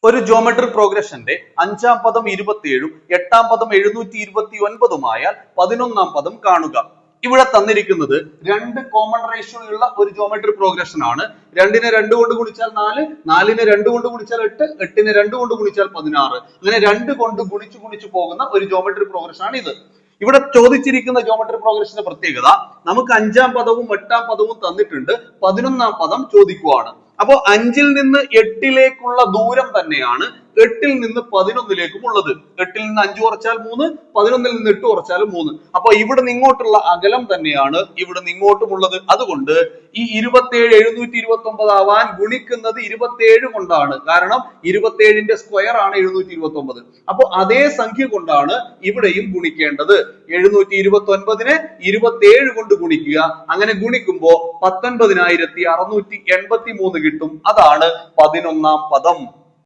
ഒരു ജോമെട്രി പ്രോഗ്രഷന്റെ അഞ്ചാം പദം 27ഉം എട്ടാം പദം 729ഉമായാൽ 11ാം പദം കാണുക. ഇവിടെ തന്നിരിക്കുന്നത് രണ്ട് കോമൺ റേഷ്യോ ഉള്ള ഒരു ജോമെട്രി പ്രോഗ്രഷൻ ആണ്. 2നെ 2 കൊണ്ട് ഗുണിച്ചാൽ 4, 4നെ 2 കൊണ്ട് ഗുണിച്ചാൽ 8, 8നെ 2 കൊണ്ട് ഗുണിച്ചാൽ 16, അങ്ങനെ 2 കൊണ്ട് ഗുണിച്ചു പോകുന്ന ഒരു ജോമെട്രി പ്രോഗ്രഷൻ ആണ് ഇത്. ഇവിടെ ചോദിച്ചിരിക്കുന്ന ജോമെട്രി പ്രോഗ്രഷന്റെ പ്രത്യേകത, നമുക്ക് അഞ്ചാം പദവും എട്ടാം പദവും തന്നിട്ടുണ്ട്, 11ാം പദം ചോദിക്കുവാണ്. അപ്പോ 5ൽ നിന്ന് 8ലേക്കുള്ള ദൂരം തന്നെയാണ് 8ൽ നിന്ന് 11ലേക്കും ഉള്ളത്. 8ൽ നിന്ന് 5 കുറച്ചാൽ 3, 11ൽ നിന്ന് 8 കുറച്ചാൽ 3. അപ്പൊ ഇവിടെ നിന്ന് ഇങ്ങോട്ടുള്ള അകലം തന്നെയാണ് ഇവിടെ നിന്ന് ഇങ്ങോട്ടും ഉള്ളത്. അതുകൊണ്ട് ഈ 27 729 ആവാൻ ഗുണിക്കുന്നത് 27 കൊണ്ടാണ്. കാരണം 27ന്റെ സ്ക്വയർ ആണ് 729. അപ്പൊ അതേ സംഖ്യ കൊണ്ടാണ് ഇവിടെയും ഗുണിക്കേണ്ടത്. 729നെ 27 കൊണ്ട് ഗുണിക്കുക. അങ്ങനെ ഗുണിക്കുമ്പോ 19,683 കിട്ടും. അതാണ് 11ാം പദം.